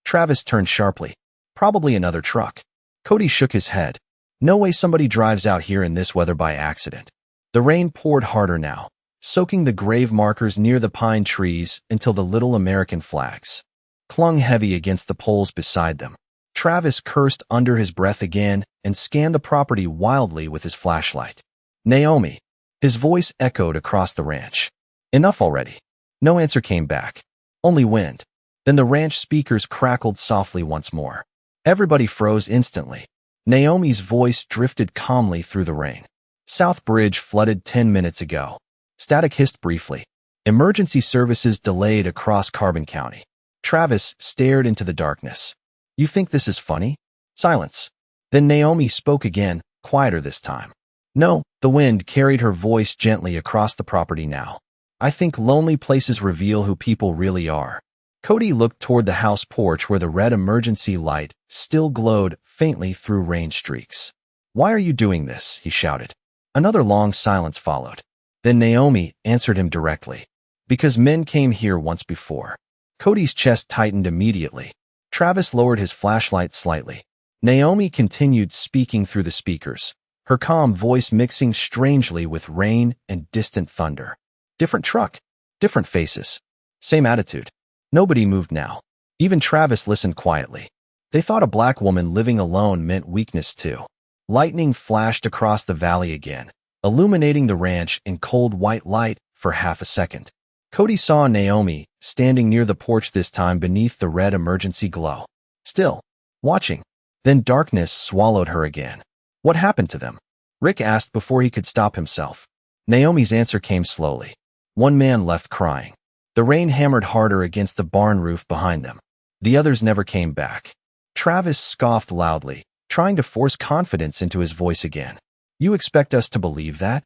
Travis turned sharply. Probably another truck. Cody shook his head. No way somebody drives out here in this weather by accident. The rain poured harder now, soaking the grave markers near the pine trees until the little American flags clung heavy against the poles beside them. Travis cursed under his breath again and scanned the property wildly with his flashlight. Naomi. His voice echoed across the ranch. Enough already. No answer came back. Only wind. Then the ranch speakers crackled softly once more. Everybody froze instantly. Naomi's voice drifted calmly through the rain. South Bridge flooded 10 minutes ago. Static hissed briefly. Emergency services delayed across Carbon County. Travis stared into the darkness. You think this is funny? Silence. Then Naomi spoke again, quieter this time. No, the wind carried her voice gently across the property now. I think lonely places reveal who people really are. Cody looked toward the house porch where the red emergency light still glowed faintly through rain streaks. Why are you doing this? He shouted. Another long silence followed. Then Naomi answered him directly. Because men came here once before. Cody's chest tightened immediately. Travis lowered his flashlight slightly. Naomi continued speaking through the speakers, her calm voice mixing strangely with rain and distant thunder. Different truck, different faces, same attitude. Nobody moved now. Even Travis listened quietly. They thought a black woman living alone meant weakness too. Lightning flashed across the valley again, illuminating the ranch in cold white light for half a second. Cody saw Naomi standing near the porch this time beneath the red emergency glow. Still, watching. Then darkness swallowed her again. What happened to them? Rick asked before he could stop himself. Naomi's answer came slowly. One man left crying. The rain hammered harder against the barn roof behind them. The others never came back. Travis scoffed loudly, trying to force confidence into his voice again. You expect us to believe that?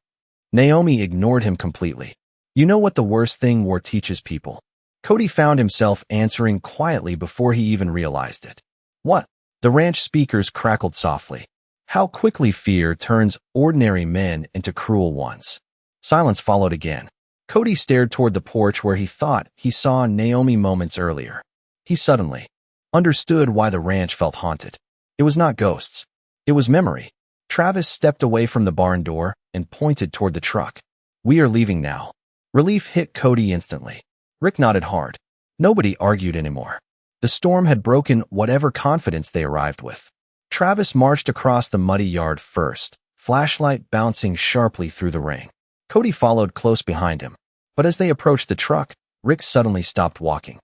Naomi ignored him completely. You know what the worst thing war teaches people? Cody found himself answering quietly before he even realized it. What? The ranch speakers crackled softly. How quickly fear turns ordinary men into cruel ones. Silence followed again. Cody stared toward the porch where he thought he saw Naomi moments earlier. He suddenly understood why the ranch felt haunted. It was not ghosts. It was memory. Travis stepped away from the barn door and pointed toward the truck. We are leaving now. Relief hit Cody instantly. Rick nodded hard. Nobody argued anymore. The storm had broken whatever confidence they arrived with. Travis marched across the muddy yard first, flashlight bouncing sharply through the rain. Cody followed close behind him. But as they approached the truck, Rick suddenly stopped walking.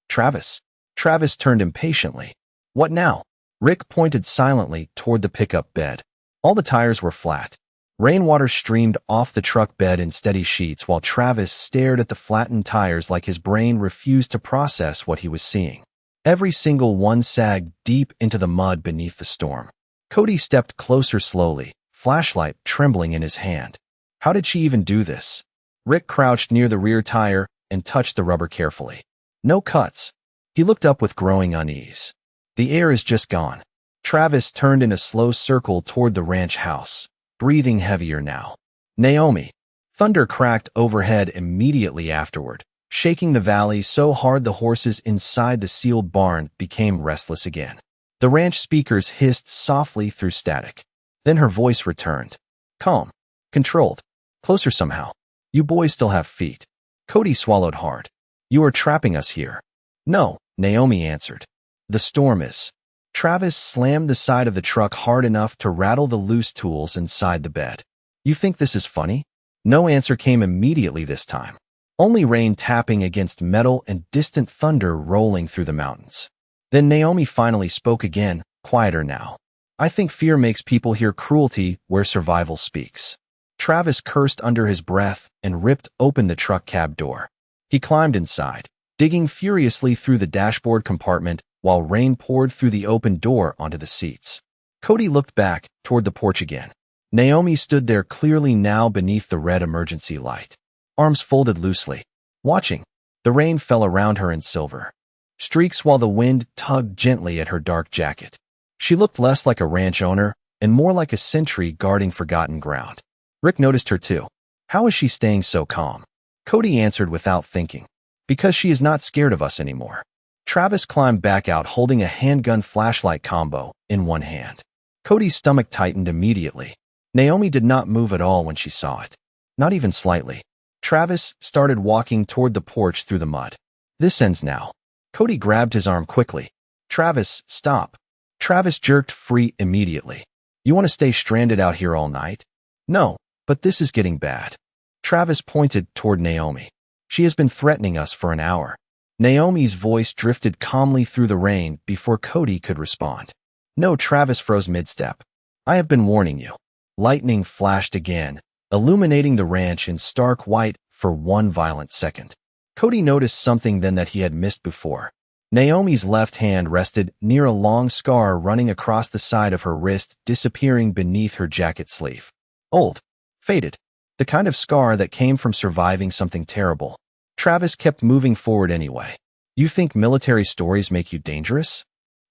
Travis. Travis turned impatiently. What now? Rick pointed silently toward the pickup bed. All the tires were flat. Rainwater streamed off the truck bed in steady sheets while Travis stared at the flattened tires like his brain refused to process what he was seeing. Every single one sagged deep into the mud beneath the storm. Cody stepped closer slowly, flashlight trembling in his hand. How did she even do this? Rick crouched near the rear tire and touched the rubber carefully. No cuts. He looked up with growing unease. The air is just gone. Travis turned in a slow circle toward the ranch house, breathing heavier now. Naomi. Thunder cracked overhead immediately afterward, shaking the valley so hard the horses inside the sealed barn became restless again. The ranch speakers hissed softly through static. Then her voice returned. Calm. Controlled. Closer somehow. You boys still have feet. Cody swallowed hard. You are trapping us here. No, Naomi answered. The storm is. Travis slammed the side of the truck hard enough to rattle the loose tools inside the bed. You think this is funny? No answer came immediately this time. only rain tapping against metal and distant thunder rolling through the mountains. Then Naomi finally spoke again, quieter now. I think fear makes people hear cruelty where survival speaks. Travis cursed under his breath and ripped open the truck cab door. He climbed inside, digging furiously through the dashboard compartment while rain poured through the open door onto the seats. Cody looked back toward the porch again. Naomi stood there clearly now beneath the red emergency light, arms folded loosely, watching. The rain fell around her in silver streaks while the wind tugged gently at her dark jacket. She looked less like a ranch owner and more like a sentry guarding forgotten ground. Rick noticed her too. How is she staying so calm? Cody answered without thinking. Because she is not scared of us anymore. Travis climbed back out holding a handgun flashlight combo in one hand. Cody's stomach tightened immediately. Naomi did not move at all when she saw it. Not even slightly. Travis started walking toward the porch through the mud. This ends now. Cody grabbed his arm quickly. Travis, stop. Travis jerked free immediately. You want to stay stranded out here all night? No, but this is getting bad. Travis pointed toward Naomi. She has been threatening us for an hour. Naomi's voice drifted calmly through the rain before Cody could respond. No, Travis froze mid-step. I have been warning you. Lightning flashed again, illuminating the ranch in stark white for one violent second. Cody noticed something then that he had missed before. Naomi's left hand rested near a long scar running across the side of her wrist, disappearing beneath her jacket sleeve. Old. Faded. The kind of scar that came from surviving something terrible. Travis kept moving forward anyway. You think military stories make you dangerous?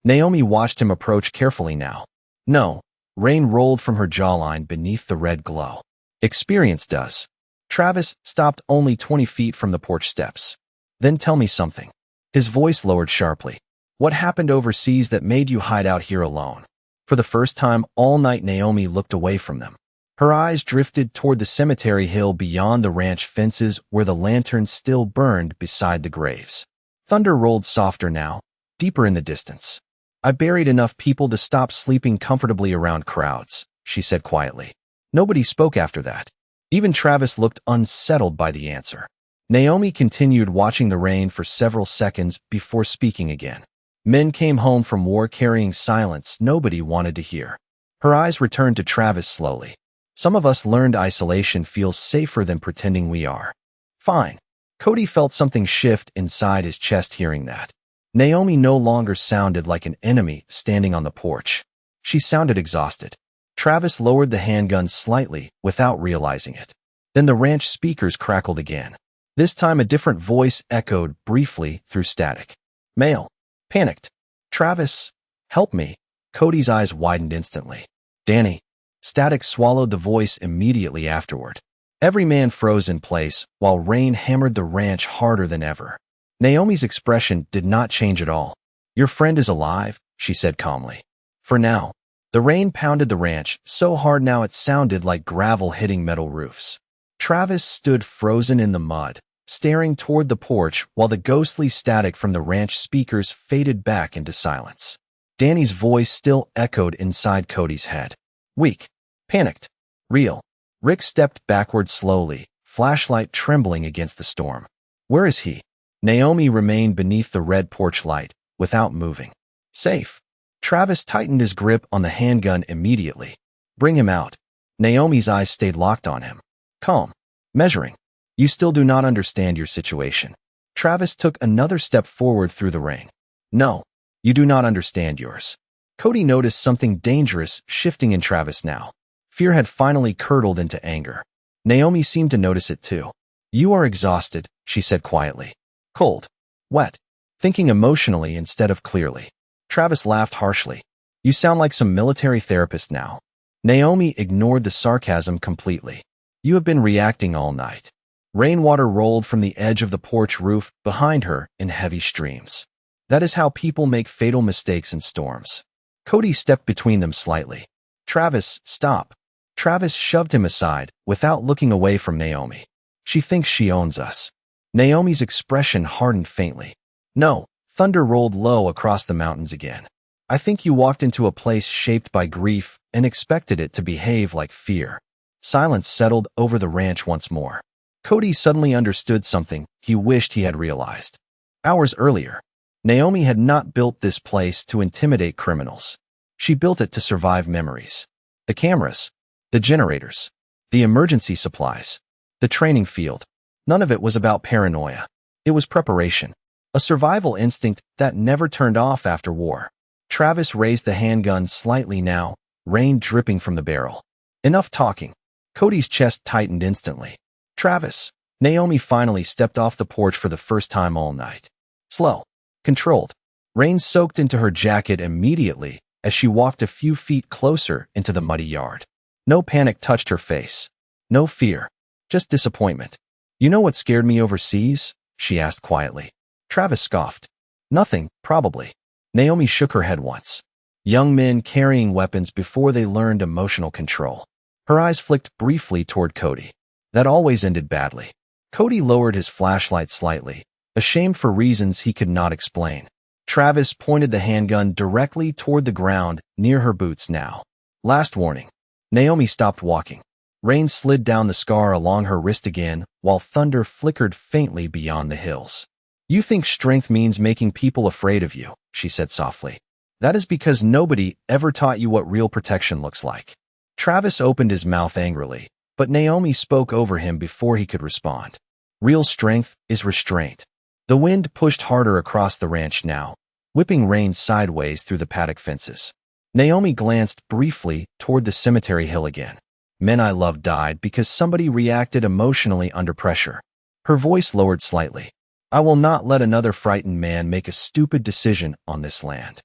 Naomi watched him approach carefully now. No. Rain rolled from her jawline beneath the red glow. Experience does. Travis stopped only 20 feet from the porch steps. Then tell me something. His voice lowered sharply. What happened overseas that made you hide out here alone? For the first time all night Naomi looked away from them. Her eyes drifted toward the cemetery hill beyond the ranch fences where the lanterns still burned beside the graves. Thunder rolled softer now, deeper in the distance. I buried enough people to stop sleeping comfortably around crowds, she said quietly. Nobody spoke after that. Even Travis looked unsettled by the answer. Naomi continued watching the rain for several seconds before speaking again. Men came home from war carrying silence nobody wanted to hear. Her eyes returned to Travis slowly. Some of us learned isolation feels safer than pretending we are. Fine. Cody felt something shift inside his chest hearing that. Naomi no longer sounded like an enemy standing on the porch. She sounded exhausted. Travis lowered the handgun slightly without realizing it. Then the ranch speakers crackled again. This time a different voice echoed briefly through static. Male. Panicked. Travis. Help me. Cody's eyes widened instantly. Danny. Static swallowed the voice immediately afterward. Every man froze in place while rain hammered the ranch harder than ever. Naomi's expression did not change at all. Your friend is alive, she said calmly. For now. The rain pounded the ranch so hard now it sounded like gravel hitting metal roofs. Travis stood frozen in the mud, staring toward the porch while the ghostly static from the ranch speakers faded back into silence. Danny's voice still echoed inside Cody's head. Weak. Panicked. Real. Rick stepped backward slowly, flashlight trembling against the storm. Where is he? Naomi remained beneath the red porch light, without moving. Safe. Travis tightened his grip on the handgun immediately. Bring him out. Naomi's eyes stayed locked on him. Calm. Measuring. You still do not understand your situation. Travis took another step forward through the rain. No. You do not understand yours. Cody noticed something dangerous shifting in Travis now. Fear had finally curdled into anger. Naomi seemed to notice it too. You are exhausted, she said quietly. Cold. Wet. Thinking emotionally instead of clearly. Travis laughed harshly. You sound like some military therapist now. Naomi ignored the sarcasm completely. You have been reacting all night. Rainwater rolled from the edge of the porch roof behind her in heavy streams. That is how people make fatal mistakes in storms. Cody stepped between them slightly. Travis, stop. Travis shoved him aside without looking away from Naomi. She thinks she owns us. Naomi's expression hardened faintly. No. Thunder rolled low across the mountains again. I think you walked into a place shaped by grief and expected it to behave like fear. Silence settled over the ranch once more. Cody suddenly understood something he wished he had realized. Hours earlier, Naomi had not built this place to intimidate criminals. She built it to survive memories. The cameras, the generators, the emergency supplies, the training field. None of it was about paranoia. It was preparation, a survival instinct that never turned off after war. Travis raised the handgun slightly now, rain dripping from the barrel. Enough talking. Cody's chest tightened instantly. Travis. Naomi finally stepped off the porch for the first time all night. Slow. Controlled. Rain soaked into her jacket immediately as she walked a few feet closer into the muddy yard. No panic touched her face. No fear. Just disappointment. You know what scared me overseas? She asked quietly. Travis scoffed. Nothing, probably. Naomi shook her head once. Young men carrying weapons before they learned emotional control. Her eyes flicked briefly toward Cody. That always ended badly. Cody lowered his flashlight slightly, ashamed for reasons he could not explain. Travis pointed the handgun directly toward the ground near her boots now. Last warning. Naomi stopped walking. Rain slid down the scar along her wrist again, while thunder flickered faintly beyond the hills. You think strength means making people afraid of you, she said softly. That is because nobody ever taught you what real protection looks like. Travis opened his mouth angrily, but Naomi spoke over him before he could respond. Real strength is restraint. The wind pushed harder across the ranch now, whipping rain sideways through the paddock fences. Naomi glanced briefly toward the cemetery hill again. Men I loved died because somebody reacted emotionally under pressure. Her voice lowered slightly. I will not let another frightened man make a stupid decision on this land.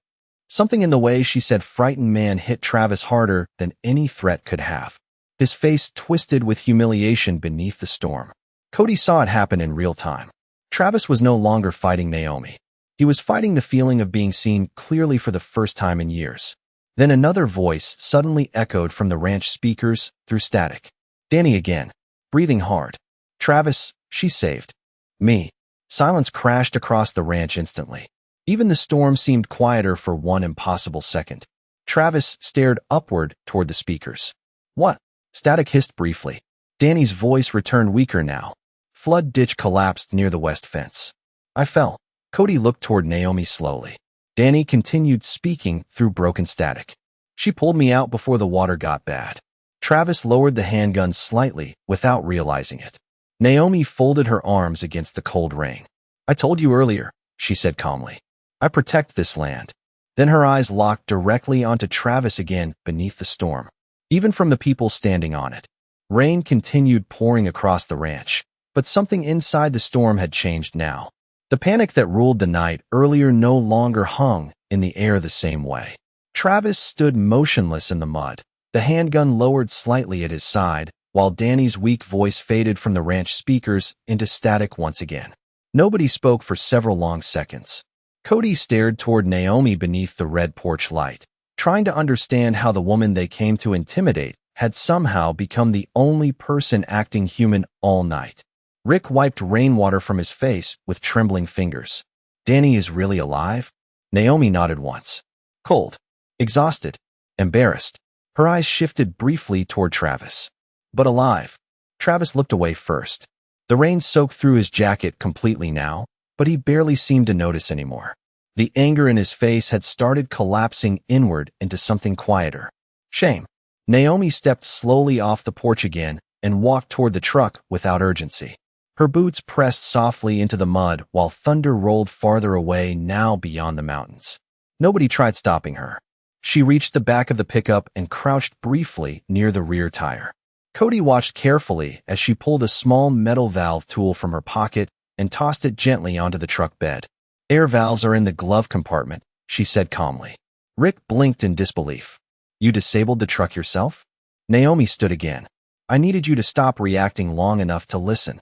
Something in the way she said frightened man hit Travis harder than any threat could have. His face twisted with humiliation beneath the storm. Cody saw it happen in real time. Travis was no longer fighting Naomi. He was fighting the feeling of being seen clearly for the first time in years. Then another voice suddenly echoed from the ranch speakers through static. Danny again, breathing hard. Travis, she saved me. Silence crashed across the ranch instantly. Even the storm seemed quieter for one impossible second. Travis stared upward toward the speakers. What? Static hissed briefly. Danny's voice returned weaker now. Flood ditch collapsed near the west fence. I fell. Cody looked toward Naomi slowly. Danny continued speaking through broken static. She pulled me out before the water got bad. Travis lowered the handgun slightly without realizing it. Naomi folded her arms against the cold rain. I told you earlier, she said calmly. I protect this land. Then her eyes locked directly onto Travis again beneath the storm. Even from the people standing on it. Rain continued pouring across the ranch, but something inside the storm had changed now. The panic that ruled the night earlier no longer hung in the air the same way. Travis stood motionless in the mud, the handgun lowered slightly at his side, while Danny's weak voice faded from the ranch speakers into static once again. Nobody spoke for several long seconds. Cody stared toward Naomi beneath the red porch light, trying to understand how the woman they came to intimidate had somehow become the only person acting human all night. Rick wiped rainwater from his face with trembling fingers. Danny is really alive? Naomi nodded once. Cold. Exhausted. Embarrassed. Her eyes shifted briefly toward Travis. But alive. Travis looked away first. The rain soaked through his jacket completely now, but he barely seemed to notice anymore. The anger in his face had started collapsing inward into something quieter. Shame. Naomi stepped slowly off the porch again and walked toward the truck without urgency. Her boots pressed softly into the mud while thunder rolled farther away now beyond the mountains. Nobody tried stopping her. She reached the back of the pickup and crouched briefly near the rear tire. Cody watched carefully as she pulled a small metal valve tool from her pocket and tossed it gently onto the truck bed. Air valves are in the glove compartment, she said calmly. Rick blinked in disbelief. You disabled the truck yourself? Naomi stood again. I needed you to stop reacting long enough to listen.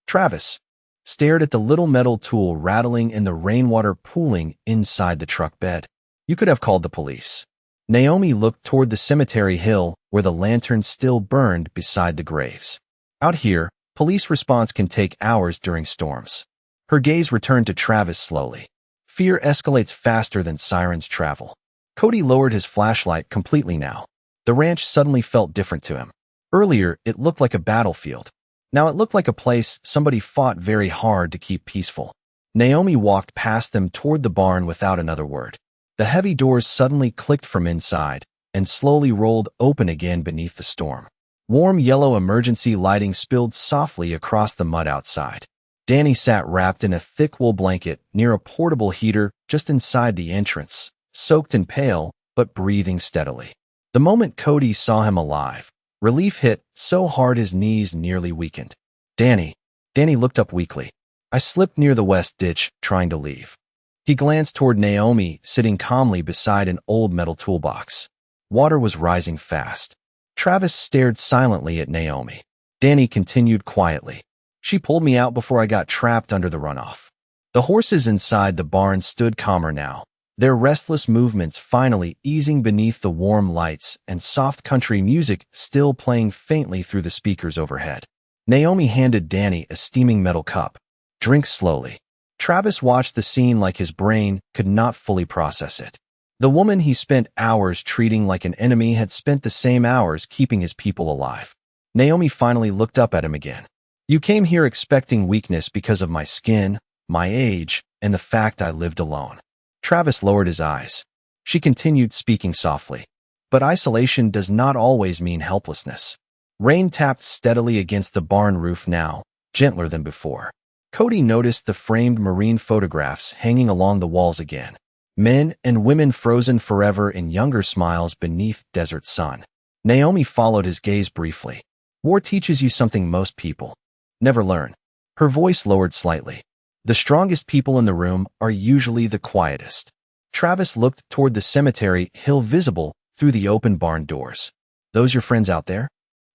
Travis stared at the little metal tool rattling in the rainwater pooling inside the truck bed. You could have called the police. Naomi looked toward the cemetery hill where the lantern still burned beside the graves. Out here, police response can take hours during storms. Her gaze returned to Travis slowly. Fear escalates faster than sirens travel. Cody lowered his flashlight completely now. The ranch suddenly felt different to him. Earlier, it looked like a battlefield. Now it looked like a place somebody fought very hard to keep peaceful. Naomi walked past them toward the barn without another word. The heavy doors suddenly clicked from inside and slowly rolled open again beneath the storm. Warm yellow emergency lighting spilled softly across the mud outside. Danny sat wrapped in a thick wool blanket near a portable heater just inside the entrance, soaked and pale, but breathing steadily. The moment Cody saw him alive, relief hit so hard his knees nearly weakened. Danny looked up weakly. I slipped near the west ditch, trying to leave. He glanced toward Naomi, sitting calmly beside an old metal toolbox. Water was rising fast. Travis stared silently at Naomi. Danny continued quietly. She pulled me out before I got trapped under the runoff. The horses inside the barn stood calmer now, their restless movements finally easing beneath the warm lights and soft country music still playing faintly through the speakers overhead. Naomi handed Danny a steaming metal cup. Drink slowly. Travis watched the scene like his brain could not fully process it. The woman he spent hours treating like an enemy had spent the same hours keeping his people alive. Naomi finally looked up at him again. You came here expecting weakness because of my skin, my age, and the fact I lived alone. Travis lowered his eyes. She continued speaking softly. But isolation does not always mean helplessness. Rain tapped steadily against the barn roof now, gentler than before. Cody noticed the framed marine photographs hanging along the walls again. Men and women frozen forever in younger smiles beneath desert sun. Naomi followed his gaze briefly. War teaches you something most people never learn. Her voice lowered slightly. The strongest people in the room are usually the quietest. Travis looked toward the cemetery hill visible through the open barn doors. Those your friends out there?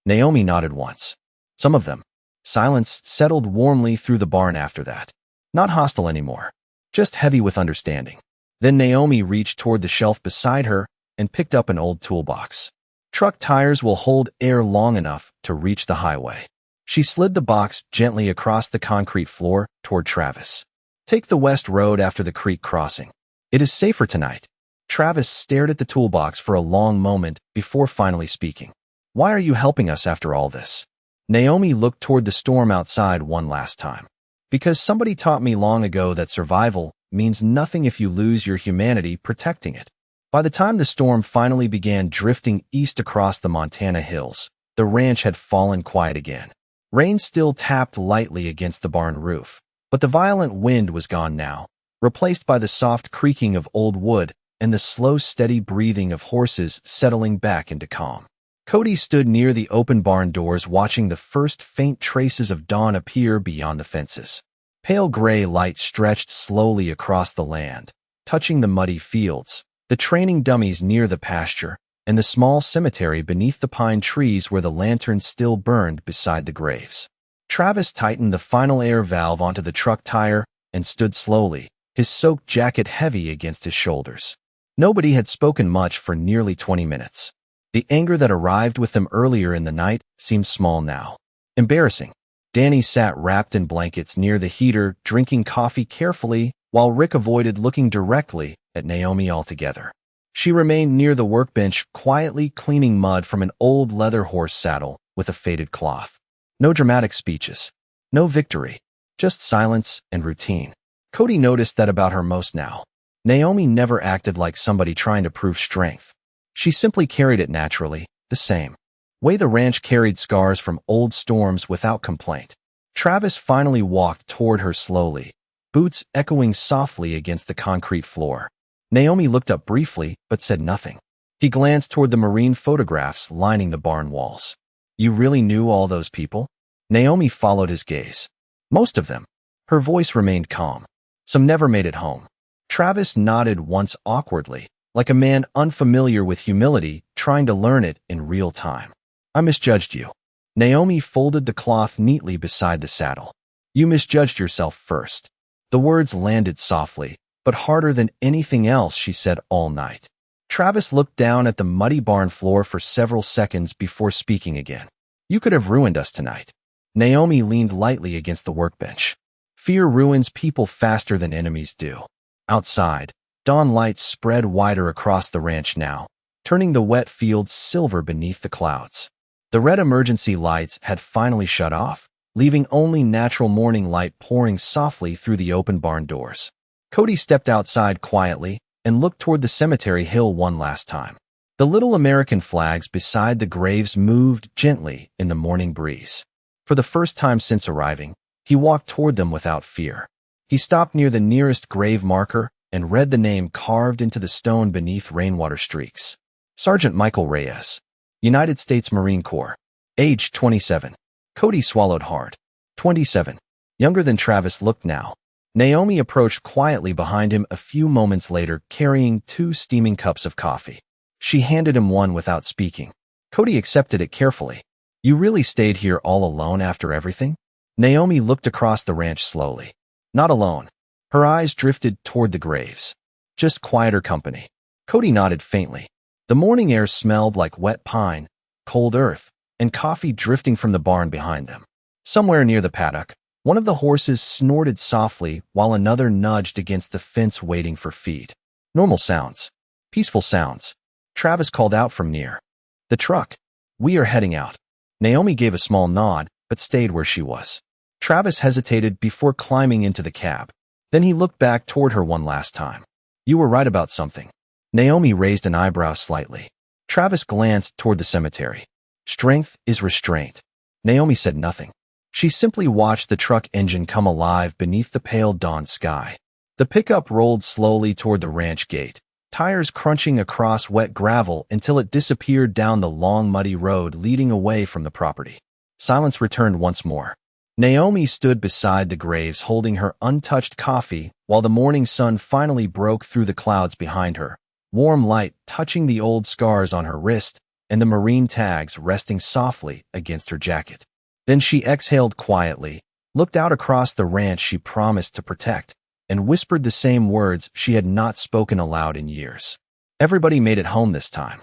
Naomi nodded once. Some of them. Silence settled warmly through the barn after that. Not hostile anymore. Just heavy with understanding. Then Naomi reached toward the shelf beside her and picked up an old toolbox. Truck tires will hold air long enough to reach the highway. She slid the box gently across the concrete floor toward Travis. Take the west road after the creek crossing. It is safer tonight. Travis stared at the toolbox for a long moment before finally speaking. Why are you helping us after all this? Naomi looked toward the storm outside one last time. Because somebody taught me long ago that survival means nothing if you lose your humanity protecting it. By the time the storm finally began drifting east across the Montana hills, the ranch had fallen quiet again. Rain still tapped lightly against the barn roof, but the violent wind was gone now, replaced by the soft creaking of old wood and the slow, steady breathing of horses settling back into calm. Cody stood near the open barn doors watching the first faint traces of dawn appear beyond the fences. Pale gray light stretched slowly across the land, touching the muddy fields, the training dummies near the pasture, and the small cemetery beneath the pine trees where the lanterns still burned beside the graves. Travis tightened the final air valve onto the truck tire and stood slowly, his soaked jacket heavy against his shoulders. Nobody had spoken much for nearly 20 minutes. The anger that arrived with them earlier in the night seemed small now. Embarrassing. Danny sat wrapped in blankets near the heater, drinking coffee carefully, while Rick avoided looking directly at Naomi altogether. She remained near the workbench, quietly cleaning mud from an old leather horse saddle with a faded cloth. No dramatic speeches. No victory. Just silence and routine. Cody noticed that about her most now. Naomi never acted like somebody trying to prove strength. She simply carried it naturally, the same way the ranch carried scars from old storms without complaint. Travis finally walked toward her slowly, boots echoing softly against the concrete floor. Naomi looked up briefly, but said nothing. He glanced toward the marine photographs lining the barn walls. You really knew all those people? Naomi followed his gaze. Most of them. Her voice remained calm. Some never made it home. Travis nodded once awkwardly, like a man unfamiliar with humility trying to learn it in real time. I misjudged you. Naomi folded the cloth neatly beside the saddle. You misjudged yourself first. The words landed softly, but harder than anything else she said all night. Travis looked down at the muddy barn floor for several seconds before speaking again. You could have ruined us tonight. Naomi leaned lightly against the workbench. Fear ruins people faster than enemies do. Outside, dawn lights spread wider across the ranch now, turning the wet fields silver beneath the clouds. The red emergency lights had finally shut off, leaving only natural morning light pouring softly through the open barn doors. Cody stepped outside quietly and looked toward the cemetery hill one last time. The little American flags beside the graves moved gently in the morning breeze. For the first time since arriving, he walked toward them without fear. He stopped near the nearest grave marker and read the name carved into the stone beneath rainwater streaks. Sergeant Michael Reyes, United States Marine Corps. Age 27. Cody swallowed hard. 27. Younger than Travis looked now. Naomi approached quietly behind him a few moments later, carrying 2 steaming cups of coffee. She handed him one without speaking. Cody accepted it carefully. You really stayed here all alone after everything? Naomi looked across the ranch slowly. Not alone. Her eyes drifted toward the graves. Just quieter company. Cody nodded faintly. The morning air smelled like wet pine, cold earth, and coffee drifting from the barn behind them. Somewhere near the paddock, one of the horses snorted softly while another nudged against the fence waiting for feed. Normal sounds. Peaceful sounds. Travis called out from near. The truck. We are heading out. Naomi gave a small nod, but stayed where she was. Travis hesitated before climbing into the cab. Then he looked back toward her one last time. You were right about something. Naomi raised an eyebrow slightly. Travis glanced toward the cemetery. Strength is restraint. Naomi said nothing. She simply watched the truck engine come alive beneath the pale dawn sky. The pickup rolled slowly toward the ranch gate, tires crunching across wet gravel until it disappeared down the long muddy road leading away from the property. Silence returned once more. Naomi stood beside the graves holding her untouched coffee while the morning sun finally broke through the clouds behind her, warm light touching the old scars on her wrist and the marine tags resting softly against her jacket. Then she exhaled quietly, looked out across the ranch she promised to protect, and whispered the same words she had not spoken aloud in years. Everybody made it home this time.